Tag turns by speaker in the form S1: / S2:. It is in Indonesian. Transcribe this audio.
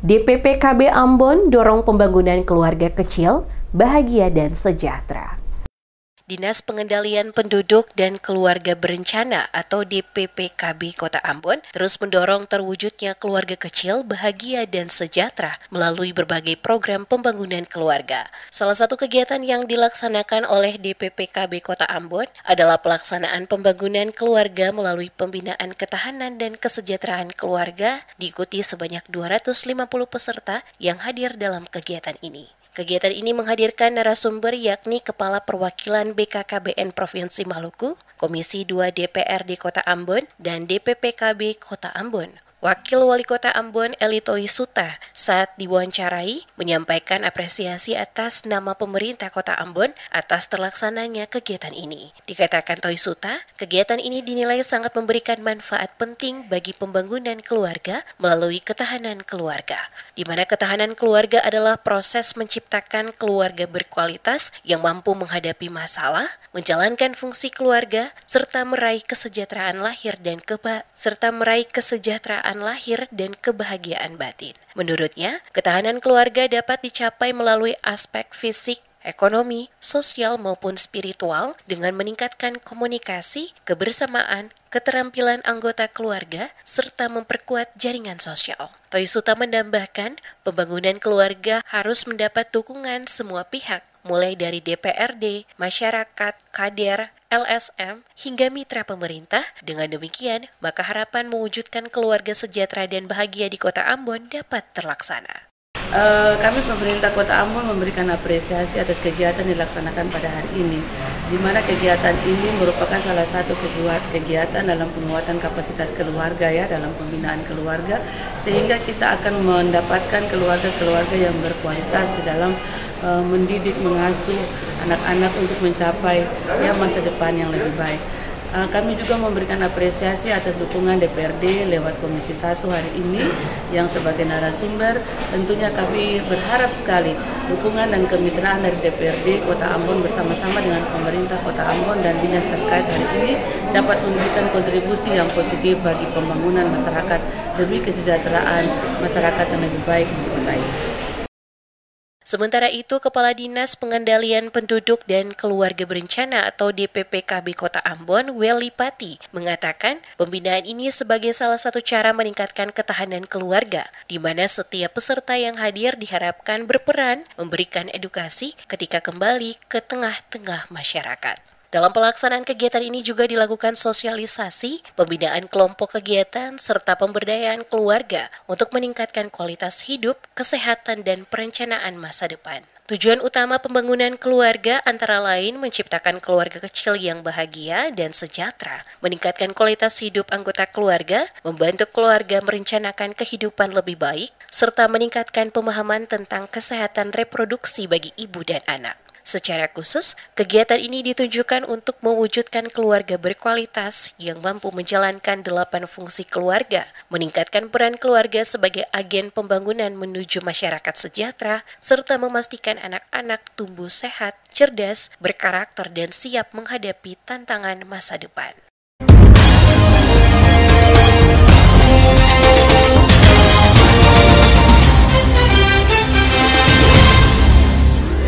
S1: DPPKB Ambon dorong pembangunan keluarga kecil, bahagia dan sejahtera. Dinas Pengendalian Penduduk dan Keluarga Berencana atau DPPKB Kota Ambon terus mendorong terwujudnya keluarga kecil, bahagia dan sejahtera melalui berbagai program pembangunan keluarga. Salah satu kegiatan yang dilaksanakan oleh DPPKB Kota Ambon adalah pelaksanaan pembangunan keluarga melalui pembinaan ketahanan dan kesejahteraan keluarga, diikuti sebanyak 250 peserta yang hadir dalam kegiatan ini. Kegiatan ini menghadirkan narasumber yakni Kepala Perwakilan BKKBN Provinsi Maluku, Komisi 2 DPRD Kota Ambon, dan DPPKB Kota Ambon. Wakil Wali Kota Ambon Eli Toisuta saat diwawancarai menyampaikan apresiasi atas nama pemerintah Kota Ambon atas terlaksananya kegiatan ini. Dikatakan Toisuta, kegiatan ini dinilai sangat memberikan manfaat penting bagi pembangunan keluarga melalui ketahanan keluarga, di mana ketahanan keluarga adalah proses menciptakan keluarga berkualitas yang mampu menghadapi masalah, menjalankan fungsi keluarga, serta meraih kesejahteraan lahir dan kebahagiaan batin. Menurutnya, ketahanan keluarga dapat dicapai melalui aspek fisik, ekonomi, sosial maupun spiritual dengan meningkatkan komunikasi, kebersamaan, keterampilan anggota keluarga, serta memperkuat jaringan sosial. Toisuta menambahkan, pembangunan keluarga harus mendapat dukungan semua pihak, mulai dari DPRD, masyarakat, kader, LSM, hingga mitra pemerintah. Dengan demikian, maka harapan mewujudkan keluarga sejahtera dan bahagia di Kota Ambon dapat terlaksana.
S2: Kami pemerintah Kota Ambon memberikan apresiasi atas kegiatan yang dilaksanakan pada hari ini, di mana kegiatan ini merupakan salah satu kegiatan dalam penguatan kapasitas keluarga dalam pembinaan keluarga, sehingga kita akan mendapatkan keluarga-keluarga yang berkualitas di dalam mendidik, mengasuh anak-anak untuk mencapai masa depan yang lebih baik. Kami juga memberikan apresiasi atas dukungan DPRD lewat Komisi 1 hari ini yang sebagai narasumber. Tentunya kami berharap sekali dukungan dan kemitraan dari DPRD Kota Ambon bersama-sama dengan pemerintah Kota Ambon dan dinas terkait hari ini dapat memberikan kontribusi yang positif bagi pembangunan masyarakat demi kesejahteraan masyarakat yang lebih baik di kota ini.
S1: Sementara itu, Kepala Dinas Pengendalian Penduduk dan Keluarga Berencana atau DPPKB Kota Ambon, Welly Pati, mengatakan pembinaan ini sebagai salah satu cara meningkatkan ketahanan keluarga, di mana setiap peserta yang hadir diharapkan berperan memberikan edukasi ketika kembali ke tengah-tengah masyarakat. Dalam pelaksanaan kegiatan ini juga dilakukan sosialisasi, pembinaan kelompok kegiatan, serta pemberdayaan keluarga untuk meningkatkan kualitas hidup, kesehatan, dan perencanaan masa depan. Tujuan utama pembangunan keluarga antara lain menciptakan keluarga kecil yang bahagia dan sejahtera, meningkatkan kualitas hidup anggota keluarga, membantu keluarga merencanakan kehidupan lebih baik, serta meningkatkan pemahaman tentang kesehatan reproduksi bagi ibu dan anak. Secara khusus, kegiatan ini ditujukan untuk mewujudkan keluarga berkualitas yang mampu menjalankan 8 fungsi keluarga, meningkatkan peran keluarga sebagai agen pembangunan menuju masyarakat sejahtera, serta memastikan anak-anak tumbuh sehat, cerdas, berkarakter, dan siap menghadapi tantangan masa depan.